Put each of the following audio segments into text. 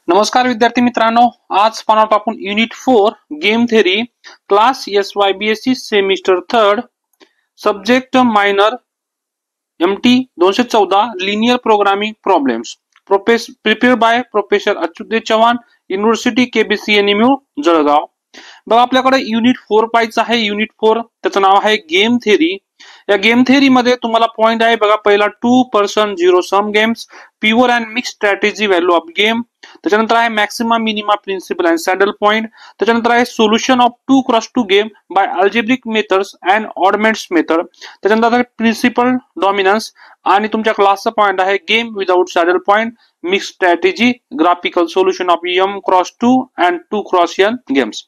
नमस्कार विद्यार्थी मित्रांनो, आज पाहणार आपण unit 4 game theory class SYBSC semester 3 subject minor MT 214 linear programming problems prepared by professor Achyut Chavan, university KBCNMU Jalgaon. बघा आपल्याकडे युनिट 4 पाहायचं आहे। युनिट 4 त्याचं नाव आहे गेम थेरी। या गेम थेरी मध्ये तुम्हाला पॉइंट आहे बघा, पहिला 2% zero sum games, pure and mix strategy value of game, त्याच्यानंतर आहे maxima minima principle and saddle point, त्याच्यानंतर आहे solution of 2x2 game by algebraic methods and oddments method, त्याच्यानंतर आहे प्रिन्सिपल डॉमिनन्स, आणि तुमच्या क्लासचा पॉइंट आहे game without saddle point, mix strategy, graphical solution of M×2 and 2x N games.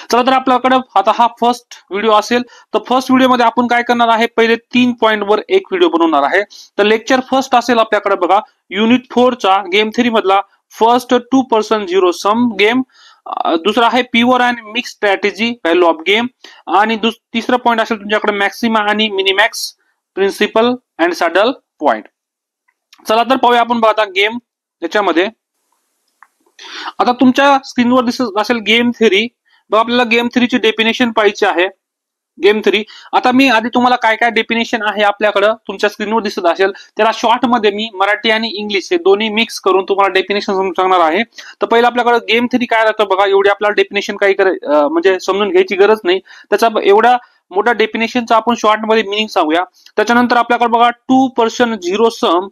चला तर आपल्याकडे आता हा फर्स्ट व्हिडिओ असेल, तर फर्स्ट व्हिडिओ मध्ये आपण काय करणार आहे, पहिले 3 पॉइंट वर एक व्हिडिओ बनवणार आहे। तर लेक्चर फर्स्ट असेल आपल्याकडे बघा युनिट 4 चा गेम थेरी मधला फर्स्ट 2% झिरो सम गेम, दुसरा आहे pure and mix strategy value of game, आणि तिसरा पॉइंट असेल तुमच्याकडे मॅक्सिमा आणि मिनिमॅक्स प्रिन्सिपल अँड सॅडल पॉइंट। चला तर पाहूया आपण बघा गेम याच्यामध्ये। आता तुमच्या स्क्रीनवर दिसत असेल गेम थेरी। बघा आपल्याला गेम थेरीची डेफिनेशन पाहिजे आहे। गेम थेरी आता मी आधी तुम्हाला काय काय डेफिनेशन आहे आपल्याकडे तुमच्या स्क्रीनवर दिसत असेल, त्याला शॉर्ट मध्ये मी मराठी आणि इंग्लिश हे दोन्ही मिक्स करून तुम्हाला डेफिनेशन सांगणार आहे। तर पहिला आपल्याकडे गेम थेरी काय राहतं बघा, एवढी आपल्याला डेफिनेशन काही म्हणजे समजून घ्यायची गरज नाही, त्याचा एवढा मोठा डेफिनेशनचा आपण शॉर्ट मध्ये मिनिंग सांगूया। त्याच्यानंतर आपल्याकडे बघा 2% झिरो सम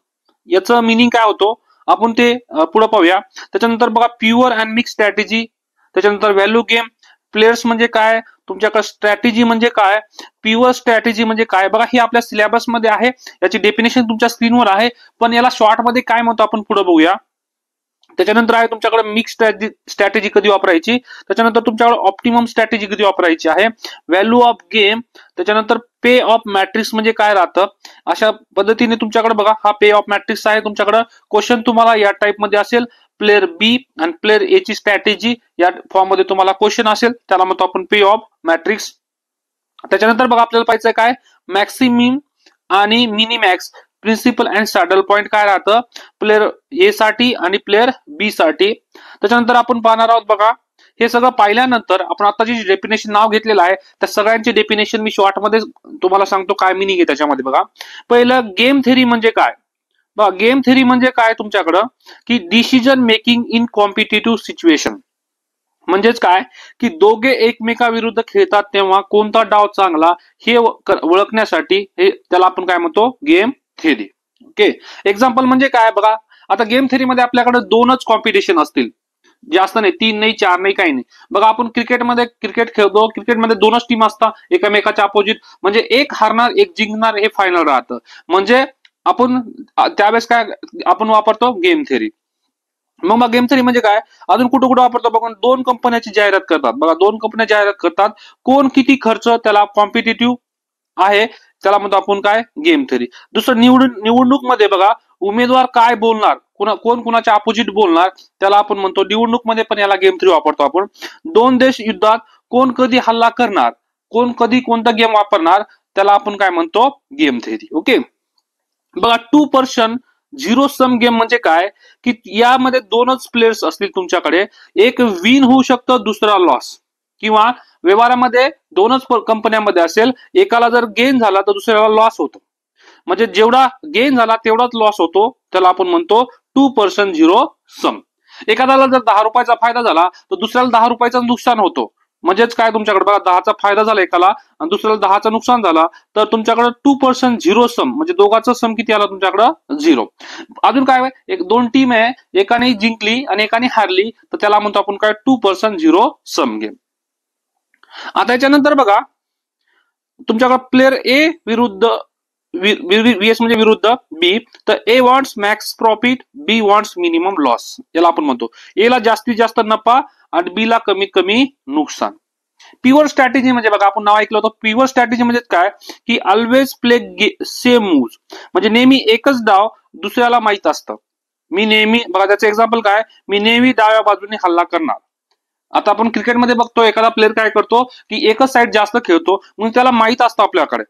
याचं मिनिंग काय होतो आपण ते पुढे पाहूया। त्याच्यानंतर बघा प्युअर अँड मिक्स स्ट्रॅटेजी, त्याच्यानंतर व्हॅल्यू गेम, प्लेयर्स म्हणजे काय, तुमच्याकडे स्ट्रॅटेजी म्हणजे काय, प्युअर स्ट्रॅटेजी म्हणजे काय, बघा ही आपल्या सिलेबस मध्ये आहे, याची डेफिनेशन तुमच्या स्क्रीनवर आहे, पण याला शॉर्ट मध्ये काय म्हणतो आपण पुढे बघूया। त्याच्यानंतर आहे तुमच्याकडे मिक्स स्ट्रॅटेजी कधी वापरायची, त्याच्यानंतर तुमच्याकडे ऑप्टिमम स्ट्रॅटेजी कधी वापरायची आहे, व्हॅल्यू ऑफ गेम, त्याच्यानंतर पे ऑफ मॅट्रिक्स म्हणजे काय राहतं। अशा पद्धतीने तुमच्याकडे बघा हा पे ऑफ मॅट्रिक्स आहे तुमच्याकडे। क्वेश्चन तुम्हाला या टाइप मध्ये असेल, प्लेअर बी आणि प्लेअर ए ची स्ट्रॅटेजी या फॉर्म मध्ये तुम्हाला क्वेश्चन असेल, त्याला म्हणतो आपण पे ऑफ मॅट्रिक्स। त्याच्यानंतर बघा आपल्याला पाहिजे काय, मॅक्सिमिम आणि मिनिमॅक्स प्रिन्सिपल अँड सॅडल पॉइंट काय राहतं प्लेअर ए साठी आणि प्लेअर बी साठी। त्याच्यानंतर आपण पाहणार आहोत बघा, हे सगळं पाहिल्यानंतर आपण आता जी डेफिनेशन नाव घेतलेलं आहे त्या सगळ्यांचे डेफिनेशन मी शॉर्ट मध्ये तुम्हाला सांगतो काय मिनिंग आहे त्याच्यामध्ये। बघा पहिलं गेम थेरी म्हणजे काय, बघा गेम थेरी म्हणजे काय तुमच्याकडं की decision making in competitive situation, म्हणजेच काय की दोघे एकमेकाविरुद्ध खेळतात तेव्हा कोणता डाव चांगला हे ओळखण्यासाठी हे त्याला आपण काय म्हणतो गेम थेरी। ओके, एक्झाम्पल म्हणजे काय बघा, आता गेम थेरी मध्ये आपल्याकडे 2च कॉम्पिटिशन असतील, जास्त नाही, 3 नाही, 4 नाही, काही नाही। बघा आपण क्रिकेटमध्ये क्रिकेट खेळतो, क्रिकेटमध्ये 2च टीम असतात एकमेकाच्या अपोजिट, म्हणजे एक हारणार एक जिंकणार हे फायनल राहतं, म्हणजे आपण त्यावेळेस काय आपण वापरतो गेम थेरी। मग गेम थेरी म्हणजे काय, अजून कुठं कुठं वापरतो बघा, 2 कंपन्याची जाहिरात करतात, बघा 2 कंपन्या जाहिरात करतात, कोण किती खर्च त्याला कॉम्पिटिटिव्ह आहे त्याला म्हणतो आपण काय गेम थेरी। दुसरं निवडणूक मध्ये बघा उमेदवार काय बोलणार, कोण कुणाच्या अपोजिट बोलणार त्याला आपण म्हणतो निवडणूक मध्ये पण याला गेम थेरी वापरतो आपण। 2 देश युद्धात कोण कधी हल्ला करणार, कोण कधी कोणता गेम वापरणार त्याला आपण काय म्हणतो गेम थेरी। ओके, बघा 2% झिरो सम गेम म्हणजे काय की यामध्ये 2च प्लेयर्स असतील तुमच्याकडे, एक विन होऊ शकतं दुसरा लॉस, किंवा व्यवहारामध्ये 2च कंपन्यांमध्ये असेल, एकाला जर गेन झाला तर दुसऱ्याला लॉस होतो, म्हणजे जेवढा गेन झाला तेवढाच लॉस होतो, त्याला आपण म्हणतो 2% झिरो सम। एखाद्याला जर 10 रुपयाचा फायदा झाला तर दुसऱ्याला 10 रुपयाचं नुकसान होतो, म्हणजेच काय तुमच्याकडे बघा 10चा फायदा झाला एकाला आणि दुसऱ्याला 10चं नुकसान झाला, तर तुमच्याकडे 2% झिरो सम म्हणजे दोघांचं सम किती आला तुमच्याकडे 0। अजून काय, एक 2 टीम आहे, एकाने जिंकली आणि एकाने हारली, तर त्याला म्हणतो आपण काय 2% झिरो सम गेम। आता याच्यानंतर बघा तुमच्याकडे प्लेअर ए विरुद्ध VS म्हणजे विरुद्ध बी, तर ए वॉन्ट्स मॅक्स प्रॉफिट, बी वॉन्ट्स मिनिमम लॉस, याला आपण म्हणतो ए ला जास्तीत जास्त नफा आणि बी ला कमीत कमी नुकसान। प्युअर स्ट्रॅटेजी म्हणजे बघा आपण नाव ऐकलं होतं, प्युअर स्ट्रॅटेजी म्हणजे काय की ऑलवेज प्ले सेम मूव्स, म्हणजे नेहमी एकच डाव दुसऱ्याला माहित असतं। मी नेहमी बघा त्याचं एक्झाम्पल काय, मी नेहमी डाव्या बाजूने हल्ला करणार। आता आपण क्रिकेटमध्ये बघतो एखादा प्लेअर काय करतो की एकच साईड जास्त खेळतो, म्हणून त्याला माहित असतं आपल्याकडे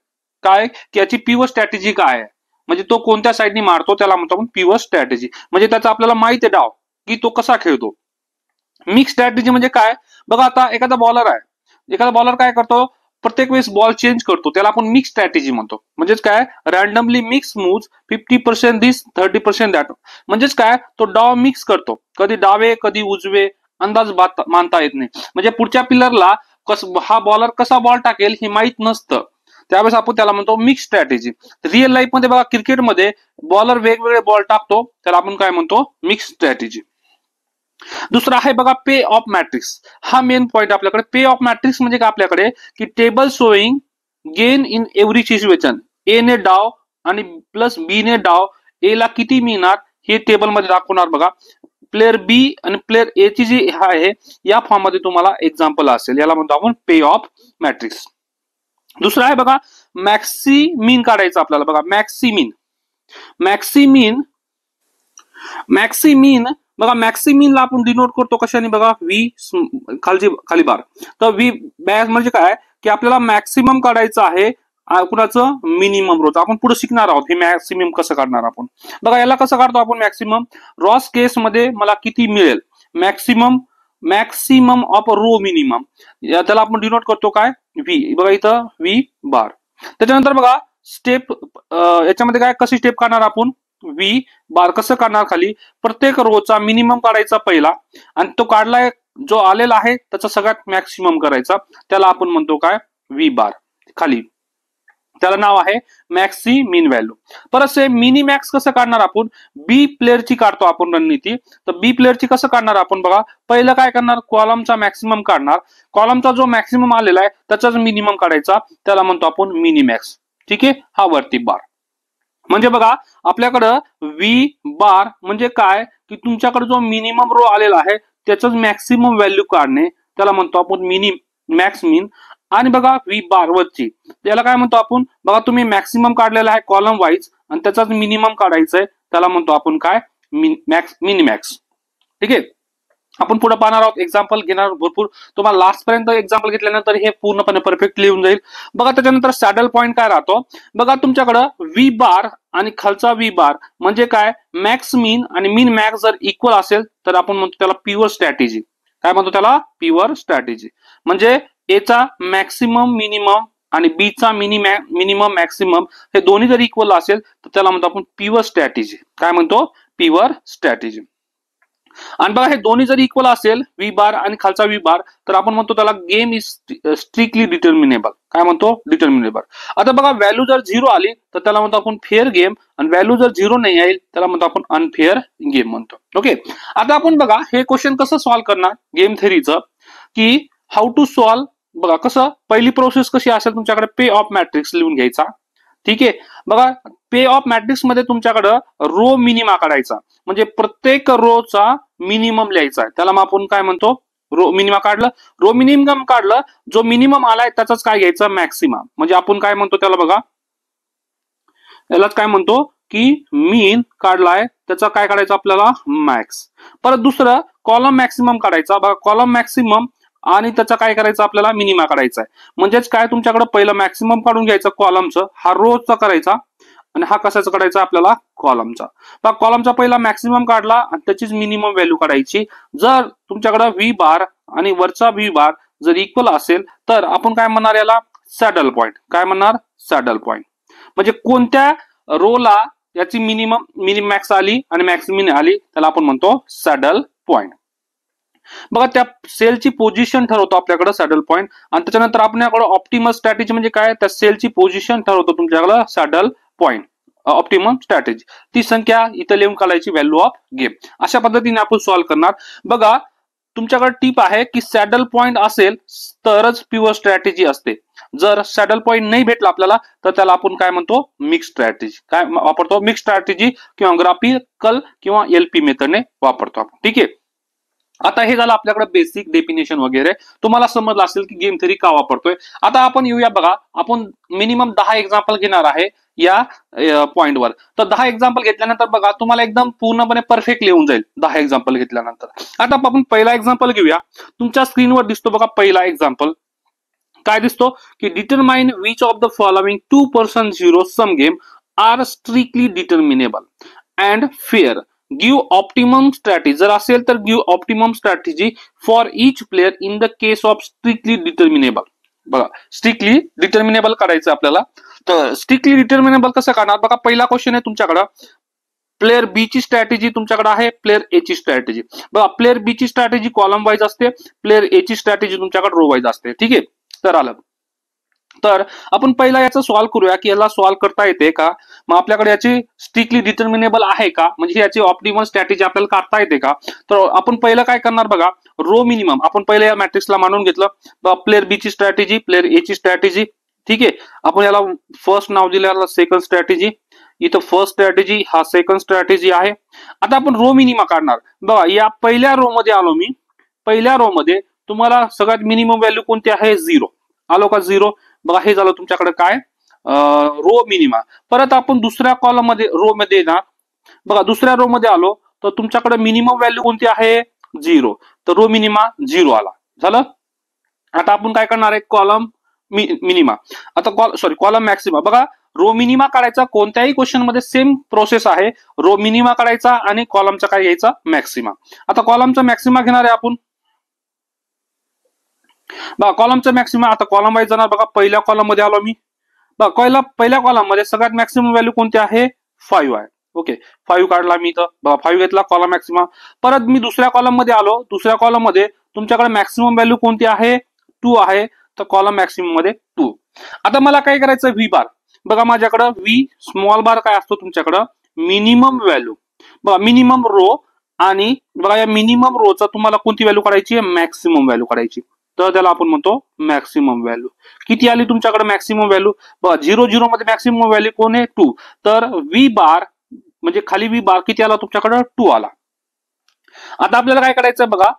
काय की याची प्युअर स्ट्रॅटेजी काय आहे, म्हणजे तो कोणत्या साईडनी मारतो त्याला म्हणतो आपण प्युअर स्ट्रॅटेजी, म्हणजे त्याचा आपल्याला माहित आहे डाव की तो कसा खेळतो. मिक्स स्ट्रॅटेजी म्हणजे काय बघा, आता एखादा बॉलर काय करतो, प्रत्येक वेळेस बॉल चेंज करतो, त्याला आपण मिक्स स्ट्रॅटेजी म्हणतो. म्हणजेच काय, randomly mix moves 50% this 30% that. म्हणजेच काय, तो डाव मिक्स करतो, कधी डावे कधी उजवे, अंदाज मानता येत नाही. म्हणजे पुढच्या प्लेयरला हा बॉलर कसा बॉल टाकेल हे माहित नसतं, त्यावेळेस आपण त्याला म्हणतो मिक्स स्ट्रॅटेजी. रिअल लाईफ मध्ये बघा, क्रिकेटमध्ये बॉलर वेगवेगळे बॉल टाकतो, त्याला आपण काय म्हणतो, मिक्स स्ट्रॅटेजी. दुसरा आहे बघा पे ऑफ मॅट्रिक्स. हा मेन पॉइंट आपल्याकडे. पे ऑफ मॅट्रिक्स म्हणजे काय आपल्याकडे, की table showing gain in every situation. A ने डाव आणि प्लस बी ने डाव, ए ला किती मिळणार हे टेबल मध्ये दाखवणार बघा. प्लेअर बी आणि प्लेअर ए ची जी आहे या फॉर्म मध्ये तुम्हाला एक्झाम्पल असेल, याला म्हणतो आपण पे ऑफ मॅट्रिक्स. दुसरा आहे बघा मॅक्सी मीन काढायचं आपल्याला. बघा मॅक्सी बघा, मॅक्सिमीनला आपण डिनोट करतो कशाने बघा, व्ही खाली बार. तर व्ही बॅस म्हणजे काय, की आपल्याला मॅक्सिमम काढायचं आहे कुणाचं, मिनिमम रोच. आपण पुढे शिकणार आहोत हे मॅक्सिमम कसं काढणार आपण. बघा याला कसं काढतो आपण मॅक्सिमम, रॉस केस मध्ये मला किती मिळेल, मॅक्सिमम ऑफ रो मिनिमम, त्याला आपण डिनोट करतो काय, व्ही. बघा इथं व्ही बार. त्याच्यानंतर बघा स्टेप, याच्यामध्ये काय कशी स्टेप काढणार आपण, व्ही बार कसं काढणार, खाली प्रत्येक रोचा मिनिमम काढायचा पहिला, आणि तो काढलाय जो आलेला आहे त्याचा सगळ्यात मॅक्सिमम करायचा, त्याला आपण म्हणतो काय, व्ही बार खाली. त्याला नाव आहे मॅक्सी मीन व्हॅल्यू. परत से मिनी मॅक्स कसं काढणार आपण, बी प्लेअरची काढतो आपण रणनीती. तर बी प्लेअरची कसं काढणार आपण बघा, पहिलं काय करणार, कॉलमचा मॅक्सिमम काढणार, कॉलमचा जो मॅक्सिमम आलेला आहे त्याचाच मिनिमम काढायचा, त्याला म्हणतो आपण मिनी मॅक्स. ठीक आहे, हा वरती बार. म्हणजे बघा आपल्याकडं व्ही बार म्हणजे काय, की तुमच्याकडे जो मिनिमम रो आलेला आहे त्याच मॅक्सिमम व्हॅल्यू काढणे, त्याला म्हणतो आपण मिनी मॅक्स मीन. आणि बघा व्ही बार वरची, त्याला काय म्हणतो आपण, बघा तुम्ही मॅक्सिमम काढलेला आहे कॉलम वाईज आणि त्याचाच मिनिमम काढायचंय, त्याला म्हणतो आपण काय, मिनी मॅक्स. ठीक आहे, आपण पुढे पाहणार आहोत, एक्झाम्पल घेणार भरपूर. तुम्हाला लास्ट पर्यंत एक्झाम्पल घेतल्यानंतर हे पूर्णपणे परफेक्ट लिहून जाईल. बघा त्याच्यानंतर सॅडल पॉइंट काय राहतो, बघा तुमच्याकडं व्ही बार आणि खालचा व्ही बार म्हणजे काय, मॅक्स मीन आणि मीन मॅक्स जर इक्वल असेल तर आपण म्हणतो त्याला प्युअर स्ट्रॅटेजी. काय म्हणतो त्याला, प्युअर स्ट्रॅटेजी. म्हणजे ए चा मॅक्सिमम मिनिमम आणि बी चा मिनिमम मॅक्सिमम हे दोन्ही जर इक्वल असेल तर त्याला म्हणतो आपण प्युअर स्ट्रॅटेजी. काय म्हणतो, प्युअर स्ट्रॅटेजी. आणि बघा हे दोन्ही जर इक्वल असेल, व्ही बार आणि खालचा व्ही बार, तर आपण म्हणतो त्याला गेम इज स्ट्रिक्टली डिटर्मिनेबल. काय म्हणतो, डिटर्मिनेबल. आता बघा व्हॅल्यू जर 0 आली तर त्याला म्हणतो आपण फेअर गेम, आणि व्हॅल्यू जर 0 नाही येईल त्याला म्हणतो आपण अनफेअर गेम म्हणतो. ओके, आता आपण बघा हे क्वेश्चन कसं सॉल्व्ह करणार गेम थेरीचं, की हाऊ टू सॉल्व्ह. बघा कसं, पहिली प्रोसेस कशी असेल तुमच्याकडे, पे ऑफ मॅट्रिक्स लिहून घ्यायचा. ठीक आहे, बघा पे ऑफ मॅट्रिक्स मध्ये तुमच्याकडं रो मिनिमा काढायचा, म्हणजे प्रत्येक रोचा मिनिमम लिहायचा आहे, त्याला आपण काय म्हणतो, रो मिनिमा काढलं, रो मिनिमम काढलं, जो मिनिमम आलाय त्याचाच काय घ्यायचा, मॅक्सिमम. म्हणजे आपण काय म्हणतो त्याला, बघा यालाच काय म्हणतो, की मीन काढलाय त्याचा काय काढायचं आपल्याला, मॅक्स. परत दुसरं कॉलम मॅक्सिमम काढायचा. बघा कॉलम मॅक्सिमम आणि त्याचा काय करायचं आपल्याला, मिनिमा काढायचा आहे. म्हणजेच काय, तुमच्याकडे पहिलं मॅक्सिमम काढून घ्यायचं कॉलमचं, हा रोचा करायचा, आणि हा कशाचा काढायचा आपल्याला, कॉलमचा. तर कॉलमचा पहिला मॅक्सिमम काढला आणि त्याचीच मिनिमम व्हॅल्यू काढायची. जर तुमच्याकडे व्ही बार आणि वरचा व्ही बार जर इक्वल असेल तर आपण काय म्हणणार याला, सॅडल पॉइंट. काय म्हणणार, सॅडल पॉइंट. म्हणजे कोणत्या रोला याची मिनिमम मॅक्स आली आणि मॅक्सिमिन आली त्याला आपण म्हणतो सॅडल पॉइंट. बघा त्या सेलची पोझिशन ठरवतो आपल्याकडे सॅडल पॉइंट, आणि त्याच्यानंतर आपल्याकडे ऑप्टिमम स्ट्रॅटेजी म्हणजे काय, त्या सेलची पोझिशन ठरवतो तुमच्याकडे सॅडल पॉइंट. ऑप्टिमम स्ट्रॅटेजी ती संख्या इथं लिहून काढायची, व्हॅल्यू ऑफ गेम. अशा पद्धतीने आपण सॉल्व्ह करणार. बघा तुमच्याकडे टिप आहे की सॅडल पॉइंट असेल तरच प्युअर स्ट्रॅटेजी असते. जर सॅडल पॉइंट नाही भेटला आपल्याला तर त्याला आपण काय म्हणतो, मिक्स स्ट्रॅटेजी. काय वापरतो, मिक्स स्ट्रॅटेजी किंवा ग्राफिकल किंवा एलपी मेथडने वापरतो आपण. ठीक आहे, आता हे झालं आपल्याकडे बेसिक डेफिनेशन वगैरे. तुम्हाला समजलं असेल की गेम थेरी का वापरतोय. आता आपण येऊया, बघा आपण मिनिमम 10 एक्झाम्पल घेणार आहे या पॉइंटवर. तर 10 एक्झाम्पल घेतल्यानंतर बघा तुम्हाला एकदम पूर्णपणे परफेक्ट लिहून जाईल 10 एक्झाम्पल घेतल्यानंतर. आता आपण पहिला एक्झाम्पल घेऊया. तुमच्या स्क्रीनवर दिसतो बघा पहिला एक्झाम्पल. काय दिसतो, की determine which of the following 2% zero sum game are strictly determinable and fair give optimum strategy, जर असेल तर give optimum strategy for each player in the case of strictly determinable. बघा स्ट्रिक्टली डिटर्मिनेबल करायचं आपल्याला. तर स्ट्रिक्टली डिटर्मिनेबल कसं करणार बघा, पहिला क्वेश्चन आहे तुमच्याकडं प्लेअर बी ची स्ट्रॅटेजी तुमच्याकडे आहे, प्लेअर ए ची स्ट्रॅटेजी. बघा प्लेअर बी ची स्ट्रॅटेजी कॉलम वाईज असते, प्लेअर ए ची स्ट्रॅटेजी तुमच्याकडे रो वाईज असते. ठीक आहे, तर आलं. तर आपण पहिला याचं सॉल्व्ह करूया की याला सॉल्व्ह करता येते का, मग आपल्याकडे याची स्ट्रिक्टली डिटर्मिनेबल आहे का, म्हणजे याची ऑप्टिमल स्ट्रॅटेजी आपल्याला काढता येते का. तर आपण पहिलं काय करणार बघा, रो मिनिमम आपण पहिल्या या मॅट्रिक्सला मानून घेतलं. प्लेअर बी ची स्ट्रॅटेजी, प्लेअर ए ची स्ट्रॅटेजी. ठीक आहे, आपण याला फर्स्ट नाव दिलं, सेकंड स्ट्रॅटेजी. इथं फर्स्ट स्ट्रॅटेजी, हा सेकंड स्ट्रॅटेजी आहे. आता आपण रो मिनिमा काढणार. बघा या पहिल्या रो मध्ये आलो मी, पहिल्या रो मध्ये तुम्हाला सगळ्यात मिनिमम व्हॅल्यू कोणती आहे, 0. आलो का 0. बघा हे झालं तुमच्याकडे काय, रो मिनिमा. परत आपण दुसऱ्या कॉलम मध्ये रो मध्ये येणार. बघा दुसऱ्या रो मध्ये आलो तर तुमच्याकडे मिनिमम व्हॅल्यू कोणती आहे, 0. तर रो मिनिमा 0 आला. झालं. आता आपण काय करणार आहे, कॉलम मिनिमा, आता कॉलम मॅक्सिमा. बघा रो मिनिमा काढायचा कोणत्याही क्वेश्चन मध्ये सेम प्रोसेस आहे, रो मिनिमा काढायचा आणि कॉलमचा काय घ्यायचा, मॅक्सिमा. आता कॉलमचा मॅक्सिमा घेणार आहे आपण. बघा कॉलमचा मॅक्सिमा, आता कॉलम वाईज जाणार. बघा पहिल्या कॉलम मध्ये आलो मी. बघा पहिल्या कॉलम मध्ये सगळ्यात मॅक्सिमम व्हॅल्यू कोणती आहे, 5 आहे. ओके 5 काढला मी इथं. बघा 5 घेतला, कॉलम मॅक्सिमा. परत मी दुसऱ्या कॉलम मध्ये आलो, दुसऱ्या कॉलम मध्ये तुमच्याकडे मॅक्सिमम व्हॅल्यू कोणती आहे, 2 आहे. तर कॉलम मॅक्सिमम मध्ये 2. आता मला काय करायचं, व्ही बार. बघा माझ्याकडं व्ही स्मॉल बार काय असतो तुमच्याकडं, मिनिमम व्हॅल्यू. बघा मिनिमम रो, आणि बघा या मिनिमम रोचा तुम्हाला कोणती व्हॅल्यू काढायची आहे, मॅक्सिमम व्हॅल्यू काढायची. तर त्याला आपण म्हणतो मॅक्सिमम व्हॅल्यू. किती आली तुमच्याकडे मॅक्सिमम व्हॅल्यू, बघा 0 0 मध्ये मॅक्सिमम व्हॅल्यू कोण आहे, 2. तर व्ही बार म्हणजे खाली व्ही बार किती आला तुमच्याकडे, 2 आला. आता आपल्याला काय करायचं बघा,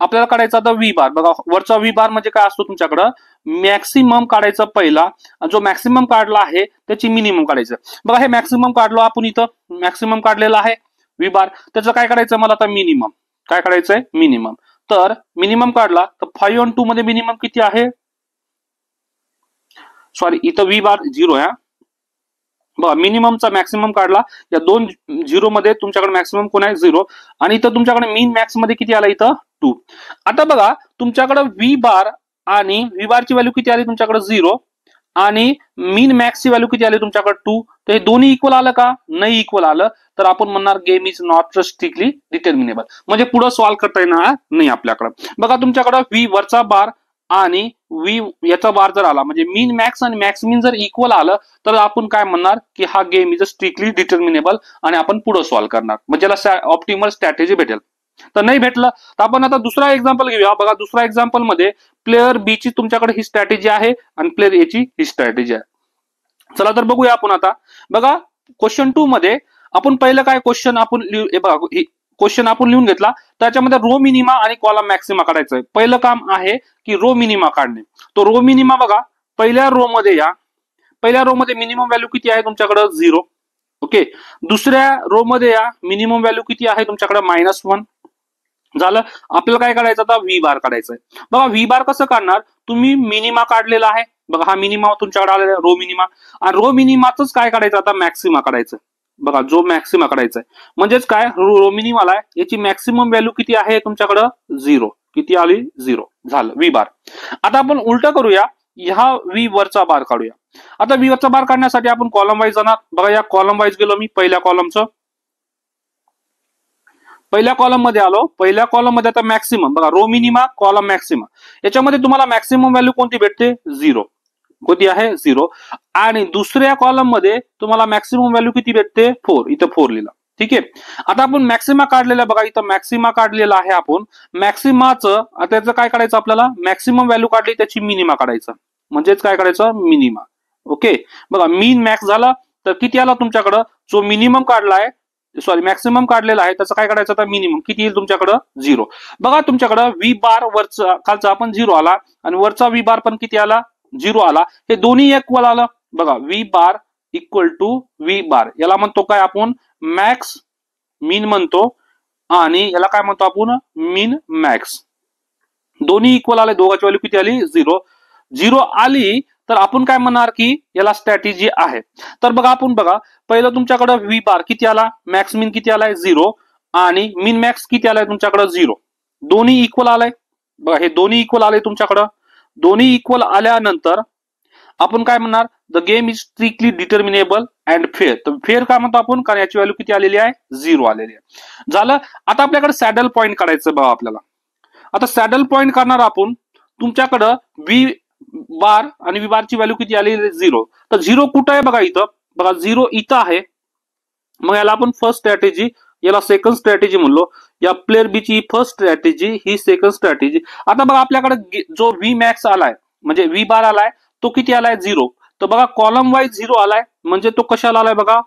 आपल्याला काढायचा आता व्ही बार. बघा वरचा व्ही बार म्हणजे काय असतो तुमच्याकडं, मॅक्सिमम काढायचा पहिला, जो मॅक्सिमम काढला आहे त्याची मिनिमम काढायचं. बघा हे मॅक्सिमम काढलो आपण, इथं मॅक्सिमम काढलेला आहे व्ही बार. त्याचं काय करायचं मला आता, मिनिमम. काय काढायचंय, मिनिमम. तर मिनिमम काढला तर 5 आणि 2 मध्ये मिनिमम किती आहे, सॉरी इथं व्ही बार 0 आहे. बघा मिनिममचा मॅक्सिमम काढला, या 2 0 मध्ये तुमच्याकडे मॅक्सिमम कोण आहे, 0. आणि इथं तुमच्याकडे मीन मॅक्स मध्ये किती आला, इथं 2. आता बघा तुमच्याकडे व्ही बार आणि व्ही बारची व्हॅल्यू किती आली तुमच्याकडे, 0. आणि मीन मॅक्सची व्हॅल्यू किती आली तुमच्याकडे, 2. तर हे दोन्ही इक्वल आलं का, नाही इक्वल आलं तर आपण म्हणणार game is not strictly determinable, म्हणजे पुढे सॉल्व्ह करता येणार नाही आपल्याकडे. बघा तुमच्याकडे व्ही वरचा बार आणि व्ही याचा बार जर आला, म्हणजे मीन मॅक्स आणि मॅक्स मीन जर इक्वल आलं तर आपण काय म्हणणार की हा गेम इज स्ट्रिक्टली डिटर्मिनेबल, आणि आपण पुढे सॉल्व्ह करणार, म्हणजे याला ऑप्टिमल स्ट्रॅटेजी भेटेल. तर नाही भेटलं तर आपण आता दुसरा एक्झाम्पल घेऊया. बघा दुसरा एक्झाम्पल मध्ये प्लेअर बी ची तुमच्याकडे ही स्ट्रॅटेजी आहे आणि प्लेअर ए ची ही स्ट्रॅटेजी आहे. चला तर बघूया आपण आता. बघा क्वेश्चन 2 मध्ये आपण पहिलं काय क्वेश्चन आपण बघा क्वेश्चन आपण लिहून घेतला, त्याच्यामध्ये रो मिनिमा आणि कॉलम मॅक्सिमा काढायचं आहे. पहिलं काम आहे की रो मिनिमा काढणे. तो रो मिनिमा बघा पहिल्या रो मध्ये या, पहिल्या रो मध्ये मिनिमम व्हॅल्यू किती आहे तुमच्याकडे, 0. ओके दुसऱ्या रो मध्ये या, मिनिमम व्हॅल्यू किती आहे तुमच्याकडे, -1. झालं. आपल्याला काय काढायचं आता, व्ही बार काढायचं आहे. बघा व्ही बार कसं काढणार, तुम्ही मिनिमा काढलेला आहे. बघा हा मिनिमा तुमच्याकडे आलेला आहे, रो मिनिमा. आणि रो मिनिमाच काय काढायचं आता, मॅक्सिमा काढायचं. बघा जो मॅक्सिमा काढायचा आहे, म्हणजेच काय रो मिनिमाला आहे, याची मॅक्सिमम व्हॅल्यू किती आहे तुमच्याकडं, 0. किती आली, 0. झालं व्ही बार. आता आपण उलट करूया, ह्या व्ही वरचा बार काढूया. आता व्ही वरचा बार काढण्यासाठी आपण कॉलम वाईज जाणार. बघा या कॉलम वाईज गेलो मी, पहिल्या कॉलमचं, पहिल्या कॉलम मध्ये आलो. पहिल्या कॉलम मध्ये आता मॅक्सिमम, बघा रो मिनिमा कॉलम मॅक्सिमा, याच्यामध्ये तुम्हाला मॅक्सिमम व्हॅल्यू कोणती भेटते, 0. कोणती आहे, 0. आणि दुसऱ्या कॉलम मध्ये तुम्हाला मॅक्सिमम व्हॅल्यू किती भेटते, 4. इथं 4 लिहिला. ठीक आहे. आता आपण मॅक्सिमा काढलेला, बघा इथं मॅक्सिमा काढलेला आहे आपण. मॅक्सिमाचं त्याचं काय काढायचं आपल्याला, मॅक्सिमम व्हॅल्यू काढली त्याची मिनिमा काढायचं, म्हणजेच काय करायचं, मिनिमा. ओके बघा मीन मॅक्स झाला तर किती आला तुमच्याकडं, जो मिनिमम काढलाय, सॉरी मॅक्सिमम काढलेला आहे त्याचं काय करायचं आता, मिनिमम किती येईल तुमच्याकडं, 0. बघा तुमच्याकडं व्ही बार वरचा खालचा आपण 0 आला, आणि वरचा व्ही बार पण किती आला, 0 आला. हे दोन्ही इक्वल आलं. बघा V bar equal to V bar, याला म्हणतो काय आपण, मॅक्स मीन म्हणतो, आणि याला काय म्हणतो आपण, मीन मॅक्स. दोन्ही इक्वल आले, दोघांची व्हॅल्यू किती आली, 0. 0 आली तर आपण काय म्हणणार की याला स्ट्रॅटेजी आहे. तर बघा आपण बघा पहिलं तुमच्याकडे व्ही बार किती आला, मॅक्स मीन किती आलाय, 0. आणि मिन मॅक्स किती आलाय तुमच्याकडे 0. दोन्ही इक्वल आलाय बघा, हे दोन्ही इक्वल आले तुमच्याकडं. दोन्ही इक्वल आल्यानंतर आपण काय म्हणणार, the game is strictly determinable and fair. तर फेअर काय म्हणतो आपण, कारण याची व्हॅल्यू किती आलेली आहे, 0 आलेली आहे. झालं. आता आपल्याकडे सॅडल पॉईंट काढायचं बघा आपल्याला. आता सॅडल पॉईंट करणार आपण, तुमच्याकडं व्ही बार आणि व्ही बारची व्हॅल्यू किती आली, 0. तर 0 कुठं आहे बघा, इथं बघा 0 इथं आहे. मग याला आपण फर्स्ट स्ट्रॅटेजी, याला सेकंड स्ट्रॅटेजी म्हणलो. या प्लेअर बी ची फर्स्ट स्ट्रॅटेजी, ही सेकंड स्ट्रॅटेजी. आता बघा आपल्याकडे जो व्ही मॅक्स आलाय म्हणजे व्ही बार आलाय तो किती आलाय, 0. तर बघा कॉलम वाईज 0 आलाय, म्हणजे तो कशाला आलाय बघा,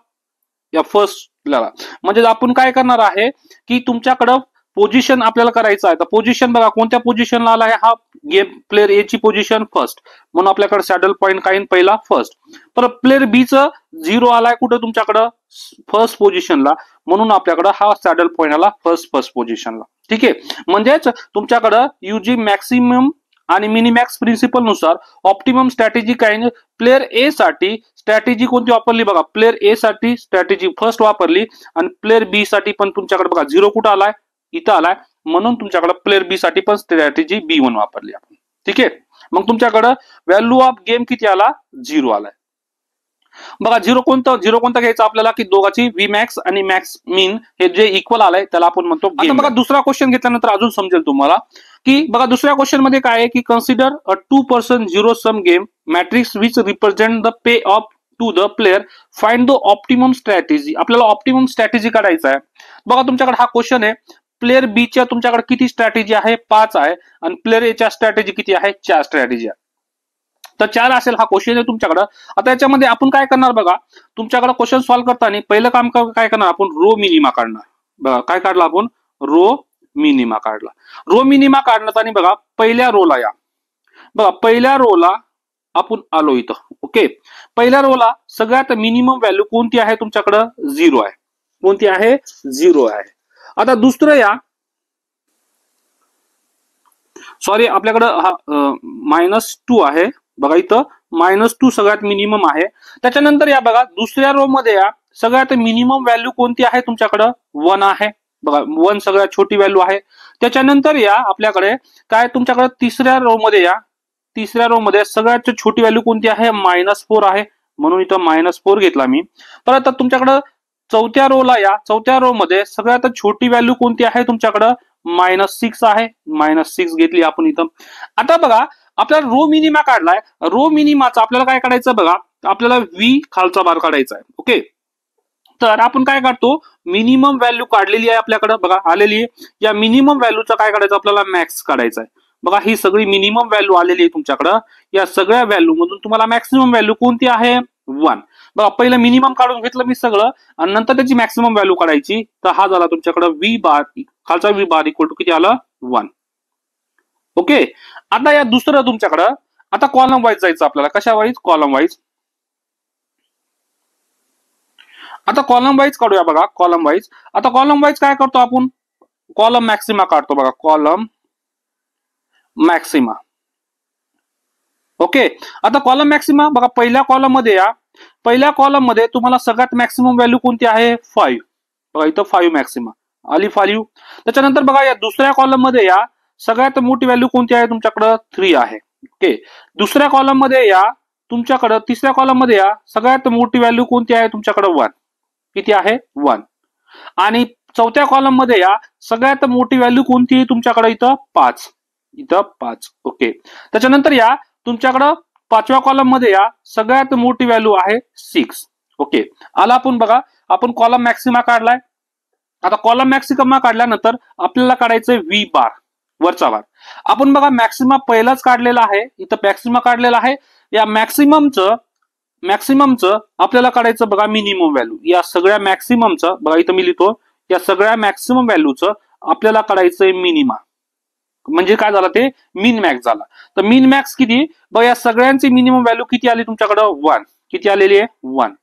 या फर्स्टला. म्हणजे आपण काय करणार आहे की तुमच्याकडं पोझिशन आपल्याला करायचं आहे. तर पोझिशन बघा कोणत्या पोझिशनला आला आहे, हा गेम प्लेअर ए ची पोझिशन फर्स्ट, म्हणून आपल्याकडे सॅडल पॉईंट काय पहिला फर्स्ट. तर प्लेअर बी च 0 आलाय कुठं तुमच्याकडं, फर्स्ट पोझिशनला, म्हणून आपल्याकडं हा सॅडल पॉईंट आला फर्स्ट पोझिशनला. ठीक आहे. म्हणजेच तुमच्याकडं युजिंग मॅक्सिमम आणि मिनिमॅक्स प्रिन्सिपल नुसार ऑप्टिमम स्ट्रॅटेजी काय, प्लेअर ए साठी स्ट्रॅटेजी कोणती वापरली बघा, प्लेअर ए साठी स्ट्रॅटेजी फर्स्ट वापरली आणि प्लेअर बी साठी पण तुमच्याकडे बघा 0 कुठं आलाय, इथं आलाय, म्हणून तुमच्याकडे प्लेअर बी साठी पण स्ट्रॅटेजी B1 वापरली आपण. ठीक आहे. मग तुमच्याकडे व्हॅल्यू ऑफ गेम किती आला, 0 आलाय. बघा 0 कोणता घ्यायचा आपल्याला, की दोघांची व्ही मॅक्स आणि मॅक्स मीन हे जे इक्वल आलाय त्याला आपण म्हणतो. आता बघा दुसरा क्वेश्चन घेतल्यानंतर अजून समजेल तुम्हाला, की बघा दुसऱ्या क्वेश्चन मध्ये काय आहे, की consider a 2% zero sum game matrix which represent the pay off to the player, find the optimum strategy. आपल्याला ऑप्टिमम स्ट्रॅटेजी काढायचा आहे. बघा तुमच्याकडे हा क्वेश्चन आहे, प्लेअर बी च्या तुमच्याकडे किती स्ट्रॅटेजी आहे, 5 आहे, आणि प्लेअर ए च्या स्ट्रॅटेजी किती आहे, 4 स्ट्रॅटेजी आहे. तर 4 असेल हा क्वेश्चन आहे तुमच्याकडे. आता याच्यामध्ये आपण काय करणार बघा, तुमच्याकडे क्वेश्चन सॉल्व्ह करताना पहिलं काम काय करणार आपण, रो मिनिमा काढणार. बघा काय काढला आपण, रो मिनिमा काढला. रो मिनिमा काढताना बघा पहिल्या रोला या, बघा पहिल्या रोला आपण आलो इथं. ओके. पहिल्या रोला सगळ्यात मिनिमम व्हॅल्यू कोणती आहे तुमच्याकडे, 0 आहे. कोणती आहे, 0 आहे. आता दुसरं या, सॉरी आपल्याकडं हा -2 आहे बघा, इथं -2 सगळ्यात मिनिमम आहे. त्याच्यानंतर या बघा दुसऱ्या रो मध्ये या, सगळ्यात मिनिमम व्हॅल्यू कोणती आहे तुमच्याकडं, 1 आहे. बघा 1 सगळ्यात छोटी व्हॅल्यू आहे. त्याच्यानंतर या आपल्याकडे काय, तुमच्याकडे तिसऱ्या रो मध्ये या, तिसऱ्या रो मध्ये सगळ्यात छोटी व्हॅल्यू कोणती आहे, -4 आहे, म्हणून इथं -4 घेतला मी. परत तुमच्याकडे चौथ्या रोला या, चौथ्या रो मध्ये सगळ्यात छोटी व्हॅल्यू कोणती आहे तुमच्याकडं, -6 आहे, -6 घेतली आपण इथं. आता बघा आपल्याला रो मिनिमा काढलाय. रो मिनिमाचा आपल्याला काय काढायचं बघा, आपल्याला व्ही खालचा बार काढायचा आहे. ओके. तर आपण काय काढतो, मिनिमम व्हॅल्यू काढलेली आहे आपल्याकडे बघा आलेली आहे. या मिनिमम व्हॅल्यूचा काय काढायचं आपल्याला, मॅक्स काढायचा आहे. बघा ही सगळी मिनिमम व्हॅल्यू आलेली आहे तुमच्याकडं. या सगळ्या व्हॅल्यू मधून तुम्हाला मॅक्सिमम व्हॅल्यू कोणती आहे, 1. बघा पहिलं मिनिमम काढून घेतलं मी सगळं, आणि नंतर त्याची मॅक्सिमम व्हॅल्यू काढायची. तर हा झाला तुमच्याकडे व्ही बार, खालचा व्ही बार इक्वल टू किती आलं, 1. ओके. आता या दुसरं तुमच्याकडं, आता कॉलम वाईज जायचं आपल्याला. कशा वाईज, कॉलम वाईज. आता कॉलम वाईज काढूया बघा, कॉलम वाईज. आता कॉलम वाईज काय करतो आपण, कॉलम मॅक्सिमा काढतो बघा, कॉलम मॅक्सिमा. ओके. आता कॉलम मॅक्सिमा बघा पहिल्या कॉलम मध्ये या, पहिल्या कॉलम मध्ये तुम्हाला सगळ्यात मॅक्सिमम व्हॅल्यू कोणती आहे, 5. बघा इथं 5 मॅक्सिमा आली 5. त्याच्यानंतर बघा या दुसऱ्या कॉलम मध्ये या, सगळ्यात मोठी व्हॅल्यू कोणती आहे तुमच्याकडे, 3 आहे. ओके. दुसऱ्या कॉलम मध्ये या, तुमच्याकडे तिसऱ्या कॉलम मध्ये या, सगळ्यात मोठी व्हॅल्यू कोणती आहे तुमच्याकडे, 1. किती आहे, 1. आणि चौथ्या कॉलम मध्ये या, सगळ्यात मोठी व्हॅल्यू कोणती आहे तुमच्याकडे, इथं 5. इथं 5. ओके. त्याच्यानंतर या तुमच्याकडं पाचव्या कॉलम मध्ये या, सगळ्यात मोठी व्हॅल्यू आहे 6. ओके. आला आपण बघा, आपण कॉलम मॅक्सिमा काढलाय. आता कॉलम मॅक्सिमा काढल्यानंतर आपल्याला काढायचंय व्ही बार, वरचा बार. आपण बघा मॅक्सिमा पहिलाच काढलेला आहे, इथं मॅक्सिमा काढलेला आहे. या मॅक्सिममचं आपल्याला काढायचं बघा मिनिमम व्हॅल्यू. या सगळ्या मॅक्सिममचं बघा इथं मी लिहितो, या सगळ्या मॅक्सिमम व्हॅल्यूचं आपल्याला काढायचंय मिनिमा. म्हणजे काय झालं, ते मिन मॅक्स झाला. तर मिन मॅक्स किती बघा, या सगळ्यांची मिनिमम व्हॅल्यू किती आली तुमच्याकडे, 1. किती आलेली आहे, 1.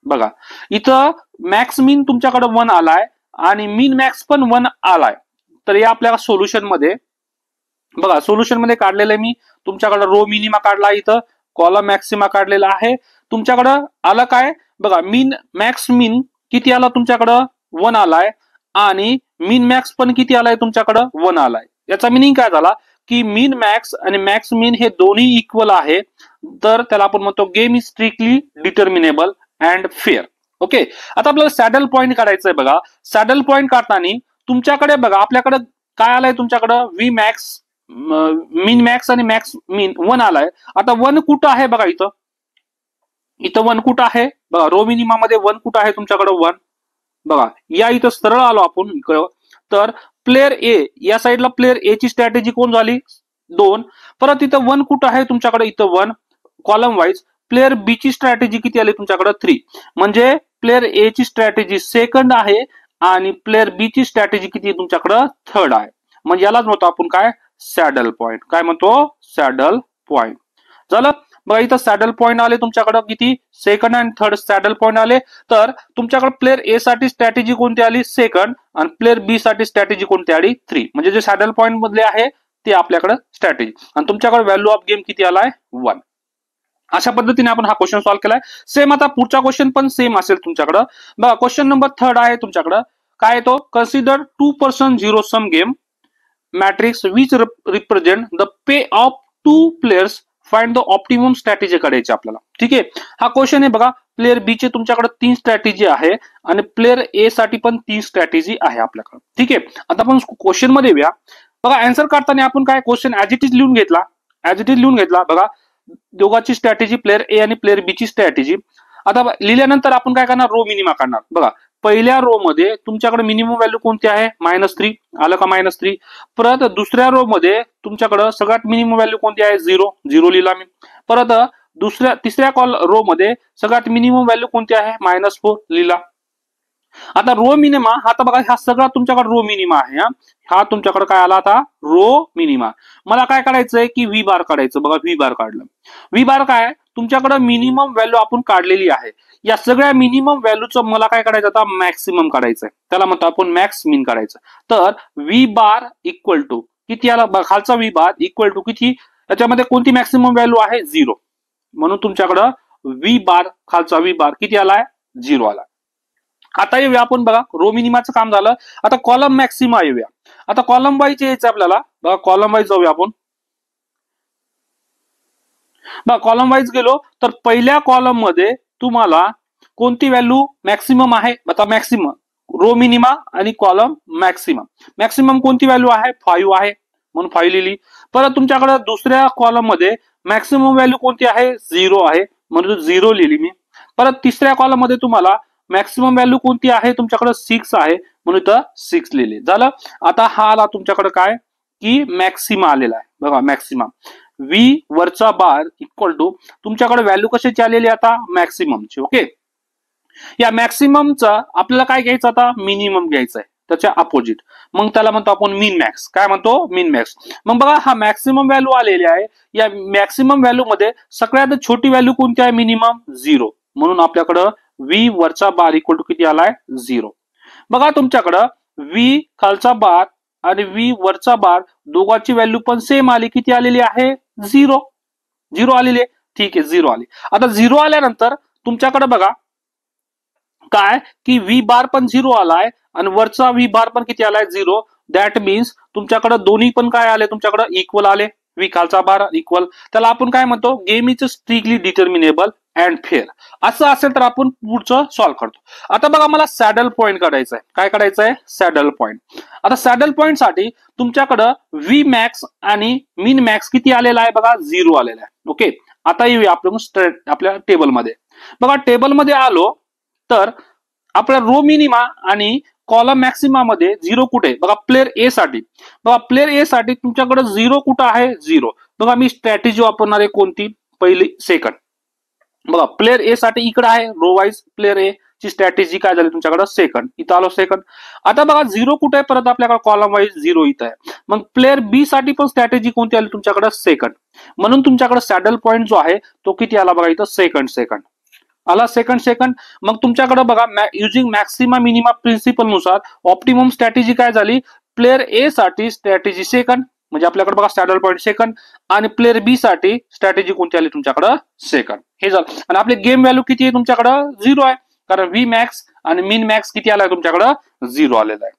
बघा इथं मॅक्स मिन तुमच्याकडे 1 आलाय आणि मिन मॅक्स पण 1 आलाय. तर या आपल्या सोल्युशन मध्ये बघा, सोल्युशन मध्ये काढलेलं आहे मी, तुमच्याकडे रो मिनिमा काढला, इथं कॉलम मॅक्सिमा काढलेला आहे. तुमच्याकडं आलं काय बघा, मिन मॅक्स मिन किती आला तुमच्याकडं, 1 आलाय, आणि मीन मॅक्स पण किती आलाय तुमच्याकडे 1 आलाय. याचा मिनिंग काय झाला की मीन मॅक्स आणि मॅक्स मीन हे दोन्ही इक्वल आहे, तर त्याला आपण म्हणतो game is strictly determinable and fair. Okay, आता आपल्याला सॅडल पॉइंट काढायचंय बघा. सॅडल पॉइंट काढताना तुमच्याकडे बघा आपल्याकडे काय आलाय तुमच्याकडे व्ही मॅक्स मीन मॅक्स आणि मॅक्स मीन 1 आलाय. आता 1 कुठं आहे बघा, इथं 1 कुठं आहे बघा, रो मिनिमा मध्ये 1 कुठं आहे तुमच्याकडे 1 बघा. या इथं सरळ आलो आपण इकडं, तर प्लेअर ए या साईडला प्लेअर ए ची स्ट्रॅटेजी कोण झाली 2. परत इथं 1 कुठं आहे तुमच्याकडे इथं 1 कॉलम वाईज. प्लेअर बी ची स्ट्रॅटेजी किती आली तुमच्याकडे 3. म्हणजे प्लेअर ए ची स्ट्रॅटेजी सेकंड आहे आणि प्लेअर बी ची स्ट्रॅटेजी किती तुमच्याकडे थर्ड आहे. म्हणजे यालाच म्हणतो आपण काय सॅडल पॉइंट. काय म्हणतो सॅडल पॉइंट. झालं बघा, इथं सॅडल पॉइंट आले तुमच्याकडे किती सेकंड आणि थर्ड सॅडल पॉइंट आले. तर तुमच्याकडे प्लेअर ए साठी स्ट्रॅटेजी कोणती आली सेकंड आणि प्लेअर बी साठी स्ट्रॅटेजी कोणती आली 3. म्हणजे जे सॅडल पॉइंट मधले आहे ते आपल्याकडे स्ट्रॅटेजी आणि तुमच्याकडे व्हॅल्यू ऑफ गेम किती आलाय 1. अशा पद्धतीने आपण हा क्वेश्चन सॉल्व्ह केलाय. सेम आता पुढचा क्वेश्चन पण सेम असेल तुमच्याकडे बघा. क्वेश्चन नंबर 3 आहे तुमच्याकडे. काय तो consider 2% zero sum game matrix which represent the pay off 2 players, find the optimum strategy काढायची आपल्याला. ठीक आहे, हा क्वेश्चन आहे बघा. प्लेअर बी चे तुमच्याकडे 3 स्ट्रॅटेजी आहे आणि प्लेअर ए साठी पण 3 स्ट्रॅटेजी आहे आपल्याकडे. ठीक आहे, आता आपण क्वेश्चन मध्ये येऊया बघा. आन्सर काढताना आपण काय क्वेश्चन ऍज इट इज लिहून घेतला. ऍज इट इज लिहून घेतला बघा. दोघांची स्ट्रॅटेजी प्लेअर ए आणि प्लेअर बी ची स्ट्रॅटेजी. आता लिहिल्यानंतर आपण काय करणार रो मिनिमा काढणार बघा. पहिल्या रो मध्ये तुमच्याकडे मिनिमम व्हॅल्यू कोणती आहे -3 आलं का -3. परत दुसऱ्या रो मध्ये तुमच्याकडे सगळ्यात मिनिमम व्हॅल्यू कोणती आहे 0 0 लिहिला मी. परत तिसऱ्या रो मध्ये सगळ्यात मिनिमम व्हॅल्यू कोणती आहे -4 लिहिला. आता रो मिनिमा आता बघा, हा सगळा तुमच्याकडे रो मिनिमा आहे. हा तुमच्याकडे काय आला आता रो मिनिमा. मला काय काढायचंय की व्ही बार काढायचं बघा. व्ही बार काढलं. व्ही बार काय तुमच्याकडे मिनिमम व्हॅल्यू आपण काढलेली आहे. या सगळ्या मिनिमम व्हॅल्यूचं मला काय काढायचं आता मॅक्सिमम काढायचंय. त्याला म्हणतो आपण मॅक्स मीन काढायचं. तर व्ही बार इक्वल टू किती आला खालचा व्ही बार इक्वल टू किती, त्याच्यामध्ये कोणती मॅक्सिमम व्हॅल्यू आहे 0. म्हणून तुमच्याकडं व्ही बार खालचा व्ही बार किती आलाय 0 आला. आता येऊया आपण बघा रो मिनिमाचं काम झालं. आता कॉलम मॅक्सिमा येऊया. आता कॉलम वाईज यायचं आपल्याला बघा. कॉलम वाईज जाऊया आपण बघा. कॉलम वाईज गेलो तर पहिल्या कॉलम मध्ये तुम्हाला कोणती व्हॅल्यू मॅक्सिमम आहे आता मॅक्सिमम रो मिनिमा आणि कॉलम मॅक्सिमम. मॅक्सिमम कोणती व्हॅल्यू आहे 5 आहे म्हणून 5 लिहिली. परत तुमच्याकडे दुसऱ्या कॉलम मध्ये मॅक्सिमम व्हॅल्यू कोणती आहे 0 आहे म्हणून 0 लिहिली मी. परत तिसऱ्या कॉलम मध्ये तुम्हाला मॅक्सिमम व्हॅल्यू कोणती आहे तुमच्याकडे 6 आहे म्हणून इथं 6 लिहिले. झालं. आता हा आला तुमच्याकडे काय की मॅक्सिमा आलेला आहे बघा. मॅक्सिमा व्ही वरचा बार इक्वल टू तुमच्याकडे व्हॅल्यू कशाची आलेली आता मॅक्सिममची. ओके, या मॅक्सिममचा आपल्याला काय घ्यायचं आता मिनिमम घ्यायचा आहे त्याच्या अपोजिट. मग त्याला म्हणतो आपण मीन मॅक्स. काय म्हणतो मीन मॅक्स. मग बघा हा मॅक्सिमम व्हॅल्यू आलेली आहे. या मॅक्सिमम व्हॅल्यू मध्ये सगळ्यात छोटी व्हॅल्यू कोणती आहे मिनिमम 0 म्हणून आपल्याकडं व्ही वरचा बार इक्वल टू किती आलाय 0. बघा तुमच्याकडं व्ही खालचा बार आणि व्ही वरचा बार दोघांची व्हॅल्यू पण सेम आली. किती आलेली आहे 0 0 आलेली आहे. ठीक आहे 0 आली. आता 0 आल्यानंतर तुमच्याकडे बघा काय की व्ही बार पण 0 आलाय आणि वरचा व्ही बार पण किती आलाय 0. दॅट मीन्स तुमच्याकडे दोन्ही पण काय आले तुमच्याकडे इक्वल आले. व्ही खालचा बार इक्वल. त्याला आपण काय म्हणतो game is strictly determinable and fair. असं असेल तर आपण पुढचं सॉल्व्ह करतो. आता बघा मला सॅडल पॉइंट काढायचा आहे. काय काढायचं आहे सॅडल पॉइंट. आता सॅडल पॉइंट साठी तुमच्याकडं व्ही मॅक्स आणि मीन मॅक्स किती आलेला आहे बघा 0 आलेला आहे. ओके, आता येऊया आपण आपल्या टेबलमध्ये बघा. टेबलमध्ये आलो तर आपल्या रो मिनिमा आणि कॉलम मॅक्सिमा मध्ये 0 कुठे बघा. प्लेअर ए साठी बघा. प्लेअर ए साठी तुमच्याकडे 0 कुठं आहे 0. बघा मी स्ट्रॅटेजी वापरणार आहे कोणती पहिली सेकंड बघा. प्लेअर ए साठी इकडे आहे रो वाईज. प्लेअर ए ची स्ट्रॅटेजी काय झाली तुमच्याकडे सेकंड. इथं आलो सेकंड. आता बघा 0 कुठे आहे परत आपल्याकडे कॉलम वाईज 0 इथं आहे. मग प्लेअर बी साठी पण स्ट्रॅटेजी कोणती आली तुमच्याकडे सेकंड. म्हणून तुमच्याकडे सॅडल पॉइंट जो आहे तो किती आला बघा इथं सेकंड आला. सेकंड. मग तुमच्याकडे बघा युजिंग मॅक्सिमा मिनिमा प्रिन्सिपल नुसार ऑप्टिमम स्ट्रॅटेजी काय झाली. प्लेअर ए साठी स्ट्रॅटेजी सेकंड म्हणजे आपल्याकडे बघा सॅडल पॉइंट सेकंड आणि प्लेअर बी साठी स्ट्रॅटेजी कोणती आली तुमच्याकडे सेकंड. हे झालं. आणि आपले गेम व्हॅल्यू किती आहे तुमच्याकडे 0 आहे कारण व्ही मॅक्स आणि मीन मॅक्स किती आलाय तुमच्याकडे 0 आलेला आहे.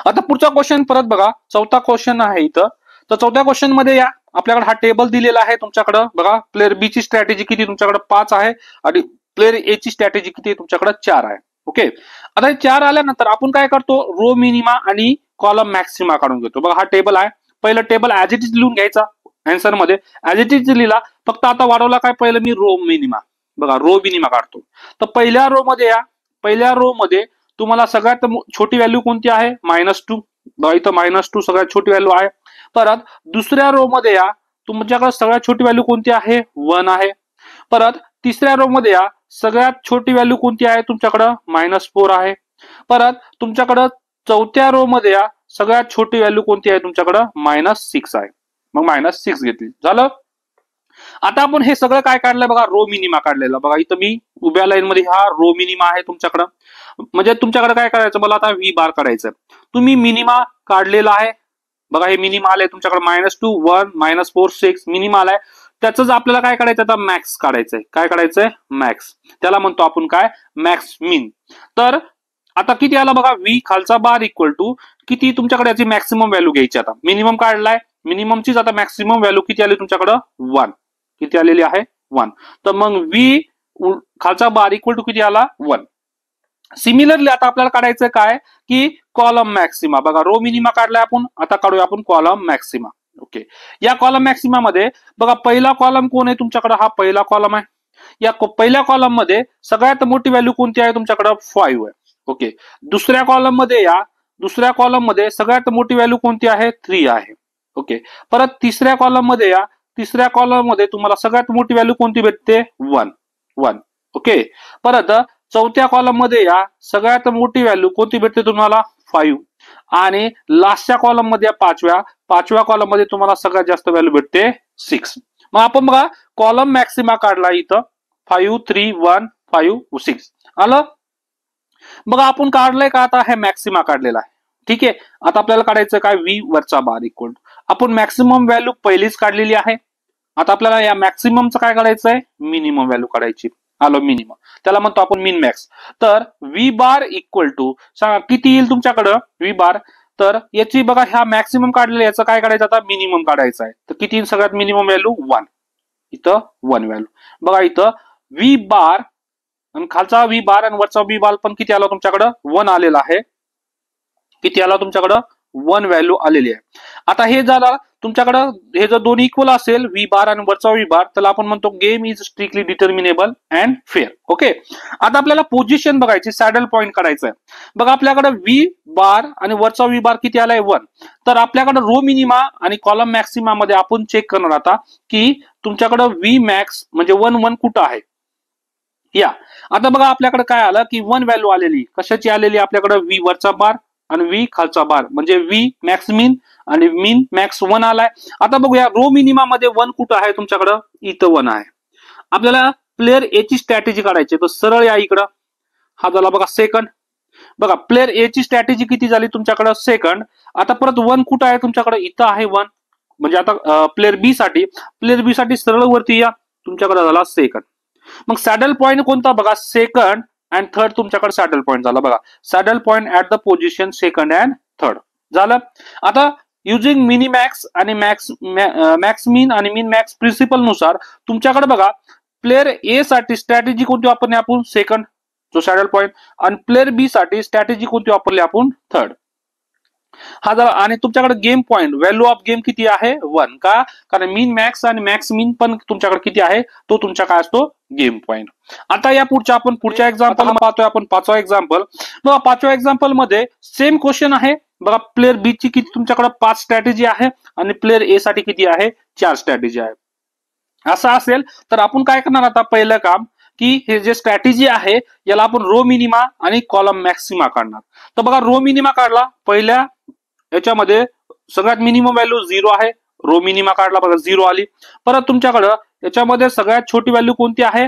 आता पुढचा क्वेश्चन परत बघा, चौथा क्वेश्चन आहे इथं. तर चौथ्या क्वेश्चन मध्ये या आपल्याकडे हा टेबल दिलेला आहे तुमच्याकडे बघा. प्लेअर बी ची स्ट्रॅटेजी किती तुमच्याकडे 5 आहे आणि प्लेअर ए ची स्ट्रॅटेजी किती तुमच्याकडे 4 आहे. ओके, आता हे 4 आल्यानंतर आपण काय करतो, रो मिनिमा आणि कॉलम मॅक्सिमा काढून घेतो. बघा हा टेबल आहे, पहिलं टेबल ऍज इट इज लिहून घ्यायचा आन्सर मध्ये, ऍज इट इज लिहिला, फक्त आता वाढवला काय, पहिलं मी रो मिनिमा, बघा रो मिनिमा काढतो. तर पहिल्या रो मध्ये या, पहिल्या रो मध्ये तुम्हाला सगळ्यात छोटी व्हॅल्यू कोणती आहे, -2. बघा इथं -2 सगळ्यात छोटी व्हॅल्यू आहे. परत दुसऱ्या रो मध्ये या, तुमच्याकडे सगळ्यात छोटी व्हॅल्यू कोणती आहे, 1 आहे. परत तिसऱ्या रो मध्ये या, सगळ्यात छोटी व्हॅल्यू कोणती आहे तुमच्याकडे, -4 आहे. परत तुमच्याकडे चौथ्या रो मध्ये या, सगळ्यात छोटी व्हॅल्यू कोणती आहे तुमच्याकडे, -6 आहे. मग -6 घेतली, झालं. आता आपण हे सगळं काय काढलंय बघा, रो मिनिमा काढलेला. बघा इथं मी उभ्या लाईन मध्ये हा रो मिनिमा आहे तुमच्याकडे. म्हणजे तुमच्याकडे काय करायचं, मला आता व्ही बार काढायचं. तुम्ही मिनिमा काढलेला आहे बघा, हे मिनिमा आलंय तुमच्याकडे, -2, 1, -4, 6 मिनिमा आलाय. त्याच आपल्याला काय करायचं, आता मॅक्स काढायचंय. काय काढायचंय, मॅक्स. त्याला म्हणतो आपण काय, मॅक्स मिन. तर आता किती आला बघा, व्ही खालचा बार इक्वल टू किती, तुमच्याकडे याची मॅक्सिमम व्हॅल्यू घ्यायची. आता मिनिमम काढलाय, मिनिममचीच आता मॅक्सिमम व्हॅल्यू किती आली तुमच्याकडे, 1. किती आलेली आहे, 1. तर मग व्ही खालचा बार इक्वल टू किती आला, 1. सिमिलरली आता आपल्याला काढायचं काय, की कॉलम मॅक्सिमा. बघा रो मिनिमा काढलाय आपण, आता काढूया आपण कॉलम मॅक्सिमा. ओके, या कॉलम मॅक्सिमा मध्ये बघा पहिला कॉलम कोण आहे तुमच्याकडे, हा पहिला कॉलम आहे. या पहिल्या कॉलम मध्ये सगळ्यात मोठी व्हॅल्यू कोणती आहे तुमच्याकडे, 5 आहे. ओके, दुसऱ्या कॉलम मध्ये या, दुसऱ्या कॉलम मध्ये सगळ्यात मोठी व्हॅल्यू कोणती आहे, 3 आहे. ओके, परत तिसऱ्या कॉलम मध्ये या, तिसऱ्या कॉलम मध्ये तुम्हाला सगळ्यात मोठी व्हॅल्यू कोणती भेटते, 1. ओके, परत चौथ्या कॉलम मध्ये या, सगळ्यात मोठी व्हॅल्यू कोणती भेटते तुम्हाला, 5. आणि लास्टच्या कॉलम मध्ये पाचव्या कॉलम मध्ये तुम्हाला सगळ्यात जास्त व्हॅल्यू भेटते, 6. मग आपण बघा कॉलम मॅक्सिमा काढला इथं, 5, 3, 1, 5, 6 आलं. बघा आपण काढलंय का, आता हे मॅक्सिमा काढलेला आहे. ठीक आहे, आता आपल्याला काढायचं काय, व्ही वरचा बार इक्वल. आपण मॅक्सिमम व्हॅल्यू पहिलीच काढलेली आहे. आता आपल्याला या मॅक्सिममचं काय काढायचंय, मिनिमम व्हॅल्यू काढायची. आलो मिनिमम, त्याला म्हणतो आपण मिन मॅक्स. तर व्ही बार इक्वल टू सांगा किती येईल तुमच्याकडं, व्ही बार. तर याची बघा ह्या मॅक्सिमम काढलेलं, याचं काय काढायचं आता, मिनिमम काढायचं आहे. तर किती सगळ्यात मिनिमम व्हॅल्यू, 1. इथं 1 व्हॅल्यू. बघा इथं व्ही बार आणि खालचा व्ही बार आणि वरचा व्ही बार पण किती आला तुमच्याकडं, 1 आलेला आहे. किती आला तुमच्याकडं, 1 व्हॅल्यू आलेली आहे. आता हे झालं तुमच्याकडं, हे जर दोन्ही इक्वल असेल, व्ही बार आणि वरचा व्ही बार, तर आपण म्हणतो game is strictly determinable and fair. Okay, आता आपल्याला पोझिशन बघायची, सॅडल पॉईंट करायचंय. बघा आपल्याकडे व्ही बार आणि वरचा व्ही बार किती आलाय, 1. तर आपल्याकडे रो मिनिमा आणि कॉलम मॅक्सिमा मध्ये आपण चेक करणार आता की तुमच्याकडे व्ही मॅक्स म्हणजे 1 कुठं आहे. या आता बघा आपल्याकडे काय आलं की 1 व्हॅल्यू आलेली, कशाची आलेली, आपल्याकडे व्ही वरचा बार आणि व्ही खालचा बार, म्हणजे व्ही मॅक्स मिन आणि मिन मॅक्स 1 आलाय. आता बघूया रो मिनिमा मध्ये 1 कुठं आहे तुमच्याकडं, इथं 1 आहे. आपल्याला प्लेअर ए ची स्ट्रॅटेजी काढायची, तर सरळ या इकडं, हा झाला बघा सेकंड. बघा प्लेअर ए ची स्ट्रॅटेजी किती झाली तुमच्याकडे, सेकंड. आता परत 1 कुठं आहे तुमच्याकडे, इथं आहे 1. म्हणजे आता प्लेअर बी साठी सरळ वरती या, तुमच्याकडे झाला सेकंड. मग सॅडल पॉईंट कोणता बघा, सेकंड अँड थर्ड तुमच्याकडे सॅडल पॉईंट झाला. बघा saddle point at the position second and third झालं. आता युजिंग मिनिमॅक्स आणि मॅक्स मिन आणि मिन मॅक्स प्रिन्सिपल नुसार तुमच्याकडे बघा प्लेअर ए साठी स्ट्रॅटेजी कोणती वापरली आपण, सेकंड जो सॅडल पॉईंट, आणि प्लेअर बी साठी स्ट्रॅटेजी कोणती वापरली आपण, थर्ड. हा झाला. आणि तुमच्याकडे game point, value of game किती आहे, 1. का, कारण मिन मॅक्स आणि मॅक्स मिन पण तुमच्याकडे किती आहे, तो तुमचा काय असतो, गेम पॉईंट. आता या पुढच्या एक्झाम्पल पाहतोय आपण, 5वा एक्झाम्पल. बघा 5व्या एक्झाम्पल मध्ये सेम क्वेश्चन आहे. बघा प्लेअर बी ची किती तुमच्याकडे 5 स्ट्रॅटेजी आहे आणि प्लेअर ए साठी किती आहे, 4 स्ट्रॅटेजी आहे. असं असेल तर आपण काय करणार आता, पहिलं काम की हे जे स्ट्रॅटेजी आहे याला आपण रो मिनिमा आणि कॉलम मॅक्सिमा काढणार. तर बघा रो मिनिमा काढला, पहिल्या याच्यामध्ये सगळ्यात मिनिमम व्हॅल्यू 0 आहे, रो मिनिमा काढला बघा 0 आली. परत तुमच्याकडं याच्यामध्ये सगळ्यात छोटी व्हॅल्यू कोणती आहे,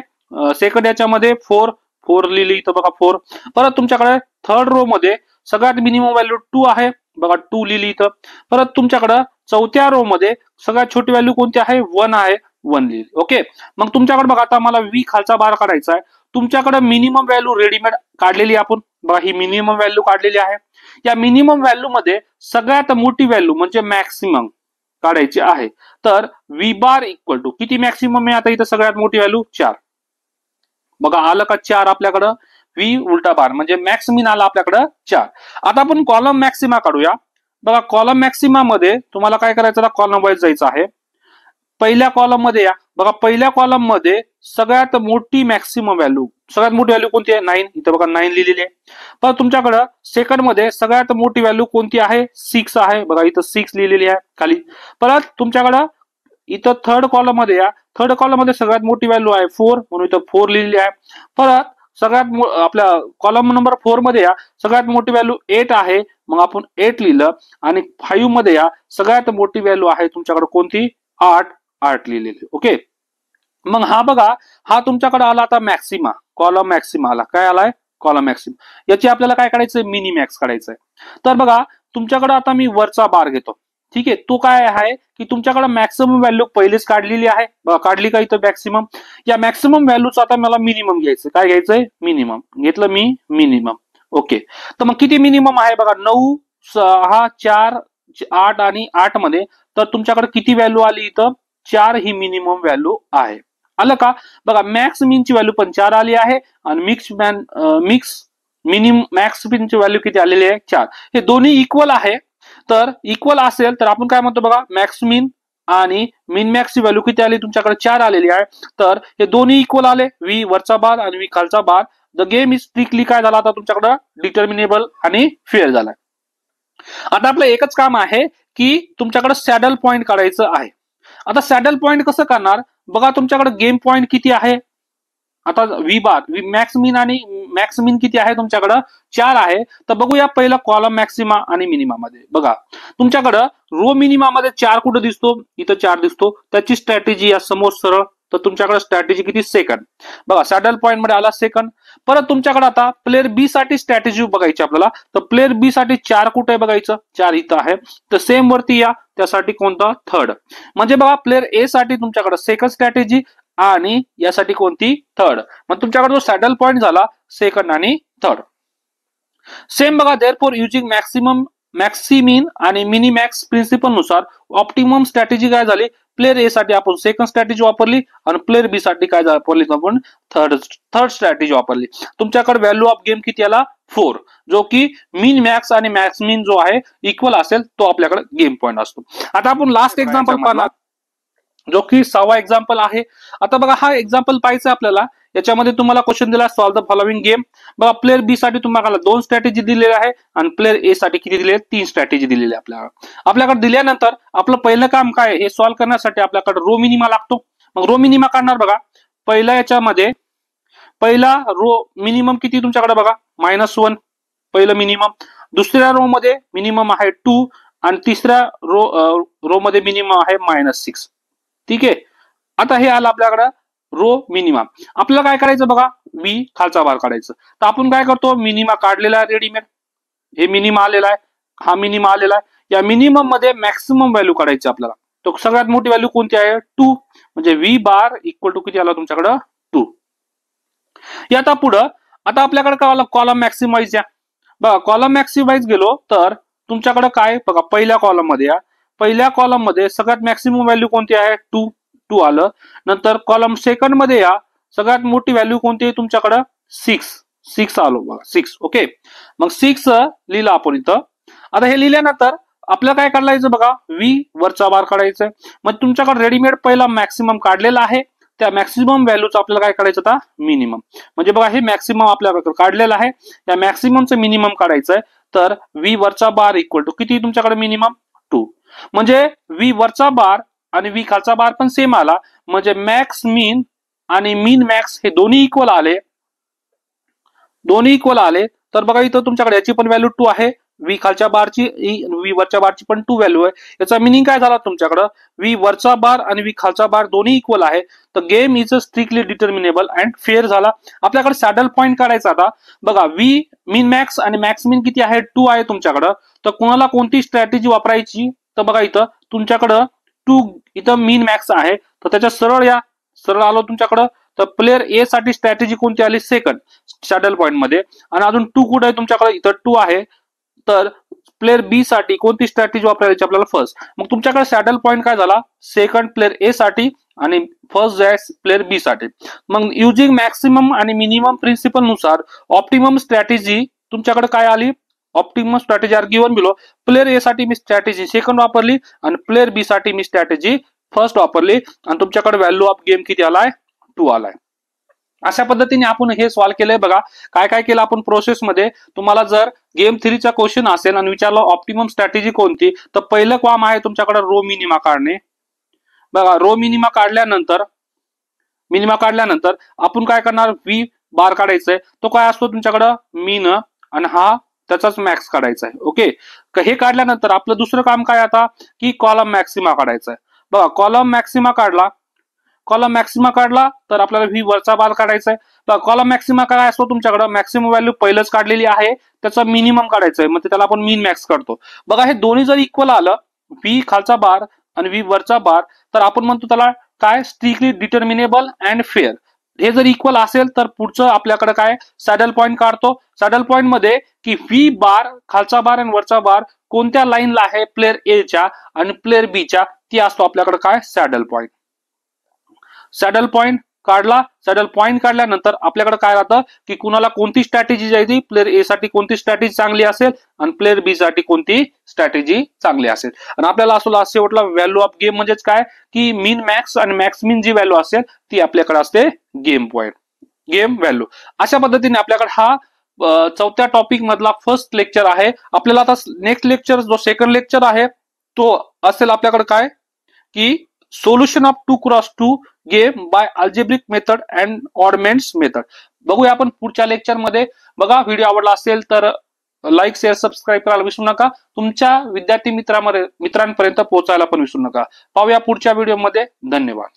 सेकंड याच्यामध्ये 4 लिहिली इथं बघा 4. परत तुमच्याकडे थर्ड रो मध्ये सगळ्यात मिनिमम व्हॅल्यू 2 आहे, बघा 2 लिहिली इथं. परत तुमच्याकडे चौथ्या रो मध्ये सगळ्यात छोटी व्हॅल्यू कोणती आहे, 1 आहे, 1 लिहिली. ओके, मग तुमच्याकडे बघा आता मला व्ही खालचा बार काढायचा आहे. तुमच्याकडे मिनिमम व्हॅल्यू रेडीमेड काढलेली आपण, बघा ही मिनिमम व्हॅल्यू काढलेली आहे. या मिनिमम व्हॅल्यू मध्ये सगळ्यात मोठी व्हॅल्यू म्हणजे मॅक्सिमम काढायची आहे. तर व्ही बार इक्वल टू किती मॅक्सिमम आहे आता इथं सगळ्यात मोठी व्हॅल्यू 4. बघा आलं का 4 आपल्याकडं. व्ही उलटा बार म्हणजे मॅक्सिमिन आला आपल्याकडं 4. आता आपण कॉलम मॅक्सिमा काढूया. बघा कॉलम मॅक्सिमा मध्ये तुम्हाला काय करायचं, कॉलम वाईज जायचं आहे. पहिल्या कॉलम मध्ये या. बघा पहिल्या कॉलम मध्ये सगळ्यात मोठी मॅक्सिमम व्हॅल्यू, सगळ्यात मोठी व्हॅल्यू कोणती आहे 9. इथं बघा 9 लिहिलेली आहे. पण तुमच्याकडं सेकंड मध्ये सगळ्यात मोठी व्हॅल्यू कोणती आहे 6 आहे. बघा इथं 6 लिहिलेली आहे खाली. परत तुमच्याकडं इथं थर्ड कॉलम मध्ये या. थर्ड कॉलम मध्ये सगळ्यात मोठी व्हॅल्यू आहे 4 म्हणून इथं 4 लिहिलेली आहे. परत सगळ्यात आपल्या कॉलम नंबर 4 मध्ये या. सगळ्यात मोठी व्हॅल्यू 8 आहे मग आपण 8 लिहिलं. आणि 5 मध्ये या. सगळ्यात मोठी व्हॅल्यू आहे तुमच्याकडे कोणती 8 लिहिलेली. ओके. मग हा बघा हा तुमच्याकडे आला आता मॅक्सिमा, कॉलम मॅक्सिमा आला. काय आलाय कॉलम मॅक्सिमा. याची आपल्याला काय काढायचंय मिनी मॅक्स काढायचंय. तर बघा तुमच्याकडे आता मी वरचा बार घेतो. ठीक आहे. तो काय आहे की तुमच्याकडे मॅक्सिमम व्हॅल्यू पहिलेच काढलेली आहे. बघा काढली का इथं मॅक्सिमम. या मॅक्सिमम व्हॅल्यूचा आता मला मिनिमम घ्यायचं. काय घ्यायचंय मिनिमम. घेतलं मी मिनिमम. ओके. तर मग किती मिनिमम आहे बघा 9 6 4 8 आणि 8 मध्ये. तर तुमच्याकडे किती व्हॅल्यू आली इथं 4 ही मिनिमम व्हॅल्यू आहे. आलं का. बघा मॅक्स मीनची व्हॅल्यू पण 4 आली आहे आणि मॅक्स मीनची व्हॅल्यू किती आलेली आहे 4. हे दोन्ही इक्वल आहे. तर इक्वल असेल तर आपण काय म्हणतो बघा मॅक्स मीन आणि मिन मॅक्सची व्हॅल्यू किती आली तुमच्याकडे 4 आलेली आहे. तर हे दोन्ही इक्वल आले. व्ही वरचा बार आणि व्ही खालचा बार. द गेम इज स्ट्रिक्टली काय झाला आता तुमच्याकडे डिटर्मिनेबल आणि फेअर झाला. आता आपलं एकच काम आहे की तुमच्याकडे सॅडल पॉइंट काढायचं आहे. आता सॅडल पॉइंट कसं करणार बघा तुमच्याकडे गेम पॉइंट किती आहे आता व्ही बार मॅक्स मीन आणि मॅक्स मीन किती आहे तुमच्याकडे 4 आहे. तर बघूया पहिलं कॉलम मॅक्सिमा आणि मिनिमा मध्ये. बघा तुमच्याकडं रो मिनिमा मध्ये 4 कुठं दिसतो इथं 4 दिसतो. त्याची स्ट्रॅटेजी या समोर सरळ. तर तुमच्याकडे स्ट्रॅटेजी किती सेकंड. बघा सॅडल पॉइंट मध्ये आला सेकंड. परत तुमच्याकडे आता प्लेअर बी साठी स्ट्रॅटेजी बघायची आपल्याला. तर प्लेअर बी साठी 4 कुठे बघायचं 4 इथं आहे. तर सेम वरती या. त्यासाठी कोणतं थर्ड. म्हणजे बघा प्लेअर ए साठी तुमच्याकडे सेकंड स्ट्रॅटेजी आणि यासाठी कोणती थर्ड. मग तुमच्याकडे जो सॅडल पॉइंट झाला सेकंड आणि थर्ड. सेम बघा देअरफॉर युजिंग मॅक्सिमिन आणि मिनी मॅक्स प्रिन्सिपल नुसार ऑप्टिमम स्ट्रॅटेजी काय झाली प्लेअर ए साठी आपण सेकंड स्ट्रॅटेजी वापरली आणि प्लेअर बी साठी काय वापरली आपण थर्ड स्ट्रॅटेजी वापरली. तुमच्याकडे व्हॅल्यू ऑफ गेम किती आला 4 जो की मिन मॅक्स आणि मॅक्स मिन जो आहे इक्वल असेल तो आपल्याकडे गेम पॉइंट असतो. आता आपण लास्ट एक्झाम्पल पाहणार जो की 6वा एक्झाम्पल आहे. आता बघा हा एक्झाम्पल पाहायचा आपल्याला. याच्यामध्ये तुम्हाला क्वेश्चन दिला सॉल्व द फॉलोइंग गेम. बघा प्लेअर बी साठी तुम्हाला 2 स्ट्रॅटेजी दिलेली आहे आणि प्लेअर ए साठी किती दिले 3 स्ट्रॅटेजी दिलेली आहे आपल्याकडे दिल्यानंतर आपलं पहिलं काम काय हे सॉल्व करण्यासाठी आपल्याकडे रो मिनिमा लागतो. मग रो मिनिमा काढणार बघा. पहिल्या याच्यामध्ये पहिला रो मिनिमम किती तुमच्याकडे बघा -1 पहिलं मिनिमम. दुसऱ्या रो मध्ये मिनिमम आहे 2 आणि तिसऱ्या रो मध्ये मिनिमम आहे -6. ठीक आहे. आता हे आलं आपल्याकडे रो मिनिमा. आपल्याला काय करायचं बघा व्ही खालचा बार काढायचं. तर आपण काय करतो मिनिमा काढलेला आहे रेडीमेड. हे मिनिमा आलेला आहे हा मिनिमा आलेला आहे. या मिनिमम मध्ये मॅक्सिमम व्हॅल्यू काढायची आपल्याला. तो सगळ्यात मोठी व्हॅल्यू कोणती आहे 2 म्हणजे व्ही बार इक्वल टू किती आला तुमच्याकडे 2. आता पुढं आता आपल्याकडे काय आलं कॉलम मॅक्सिमाइज या. बघा कॉलम मॅक्सिमाइज गेलो तर तुमच्याकडे काय बघा पहिल्या कॉलम मध्ये या. पहिल्या कॉलम मध्ये सगळ्यात मॅक्सिमम व्हॅल्यू कोणती आहे 2 आलं. नंतर कॉलम सेकंड मध्ये या. सगळ्यात मोठी व्हॅल्यू कोणती आहे तुमच्याकडे 6 आलो बघा 6. ओके. मग 6 लिहिलं आपण इथं. आता हे लिहिल्यानंतर आपल्याला काय काढायचं बघा व्ही वरचा बार काढायचा. मग तुमच्याकडे रेडीमेड पहिला मॅक्सिमम काढलेला आहे. त्या मॅक्सिमम व्हॅल्यूचं आपल्याला काय काढायचं आता मिनिमम. म्हणजे बघा हे मॅक्सिमम आपल्याकडे काढलेलं आहे. या मॅक्सिममचं मिनिमम काढायचंय. तर व्ही वरचा बार इक्वल टू किती तुमच्याकडे मिनिमम 2. म्हणजे व्ही वरचा बार आणि व्ही खालचा बार पण सेम आला. म्हणजे मॅक्स मिन आणि मिन मॅक्स हे दोन्ही इक्वल आले. तर बघा इथं तुमच्याकडे याची पण व्हॅल्यू 2 आहे. व्ही खालच्या बारची व्ही वरच्या बारची पण 2 व्हॅल्यू आहे. याचा मिनिंग काय झाला तुमच्याकडे व्ही वरचा बार आणि व्ही खालचा बार दोन्ही इक्वल आहे. तर game is strictly determinable and fair झाला. आपल्याकडे सॅडल पॉइंट काढायचा आता. बघा व्ही मिन मॅक्स आणि मॅक्स मिन किती आहे 2 आहे तुमच्याकडं. तर कोणाला कोणती स्ट्रॅटेजी वापरायची तर बघा इथं तुमच्याकडं 2 इथं मिन मॅक्स आहे. तर त्याच्या सरळ आलो तुमच्याकडं. तर प्लेअर ए साठी स्ट्रॅटेजी कोणती आली सेकंड. सॅडल पॉइंट मध्ये, आणि अजून 2 कुठे आहे तुमच्याकडे, इथं 2 आहे. तर प्लेअर बी साठी कोणती स्ट्रॅटेजी वापरायची आपल्याला फर्स्ट. मग तुमच्याकडे सॅडल पॉइंट काय झाला, सेकंड प्लेअर ए साठी आणि फर्स्ट जे आहे प्लेअर बी साठी. मग युजिंग मॅक्सिमम आणि मिनिमम प्रिन्सिपल नुसार ऑप्टिमम स्ट्रॅटेजी तुमच्याकडे काय आली, optimum strategy are given below. Player A साठी मी स्ट्रॅटेजी सेकंड वापरली आणि प्लेअर बी साठी मी स्ट्रॅटेजी फर्स्ट वापरली, आणि तुमच्याकडे व्हॅल्यू ऑफ गेम किती आलाय, 2 आलाय. अशा पद्धतीने आपण हे सॉल्व्ह केलंय. बघा काय काय केलं आपण प्रोसेसमध्ये. तुम्हाला जर गेम 3 चा क्वेश्चन असेल आणि विचारलं ऑप्टिमम स्ट्रॅटेजी कोणती, तर पहिलं काम आहे तुमच्याकडे रो मिनिमा काढणे. बघा रो मिनिमा काढल्यानंतर आपण काय करणार, व्ही बार काढायचंय. तो काय असतो तुमच्याकडं, मीन, आणि हा त्याचाच मॅक्स काढायचा आहे. ओके, हे काढल्यानंतर आपलं दुसरं काम काय आता, की कॉलम मॅक्सिमा काढायचा आहे. बघा कॉलम मॅक्सिमा काढला तर आपल्याला व्ही वरचा बार काढायचा आहे. कॉलम मॅक्सिमा काय असतो तुमच्याकडे, मॅक्सिमम व्हॅल्यू पहिलंच काढलेली आहे, त्याचा मिनिमम काढायचा आहे, मग त्याला आपण मीन मॅक्स काढतो. बघा हे दोन्ही जर इक्वल आलं, व्ही खालचा बार आणि व्ही वरचा बार, तर आपण म्हणतो त्याला काय, स्ट्रिक्टली डिटर्मिनेबल अँड फेअर. हे जर इक्वल असेल तर पुढचं आपल्याकडे काय, सॅडल पॉइंट काढतो. सॅडल पॉइंट मध्ये की व्ही बार खालचा बार आणि वरचा बार कोणत्या लाईनला आहे, प्लेअर ए च्या आणि प्लेअर बी च्या, ती असतो आपल्याकडे काय, सॅडल पॉइंट. सॅडल पॉइंट काढला. सॅडल पॉइंट काढल्यानंतर आपल्याकडे काय राहतं, की कुणाला कोणती स्ट्रॅटेजी जायची, प्लेअर ए साठी कोणती स्ट्रॅटेजी चांगली असेल आणि प्लेअर बी साठी कोणती स्ट्रॅटेजी चांगली असेल. आणि आपल्याला असं लास्ट शेवटला व्हॅल्यू ऑफ गेम म्हणजेच काय, की मीन मॅक्स आणि मॅक्स मीन जी व्हॅल्यू असेल ती आपल्याकडे असते गेम पॉइंट, गेम व्हॅल्यू. अशा पद्धतीने आपल्याकडे हा 4थ्या टॉपिक मधला फर्स्ट लेक्चर आहे. आपल्याला आता नेक्स्ट लेक्चर जो सेकंड लेक्चर आहे तो असेल आपल्याकडे काय, की solution of 2x2 game by algebraic method and oddments method. बघूया आपण पुढच्या लेक्चर मध्ये. बघा व्हिडिओ आवडला असेल तर लाईक, शेअर, सबस्क्राईब करायला विसरू नका. तुमच्या विद्यार्थी मित्रांपर्यंत पोहोचायला पण विसरू नका. पाहूया पुढच्या व्हिडिओमध्ये. धन्यवाद.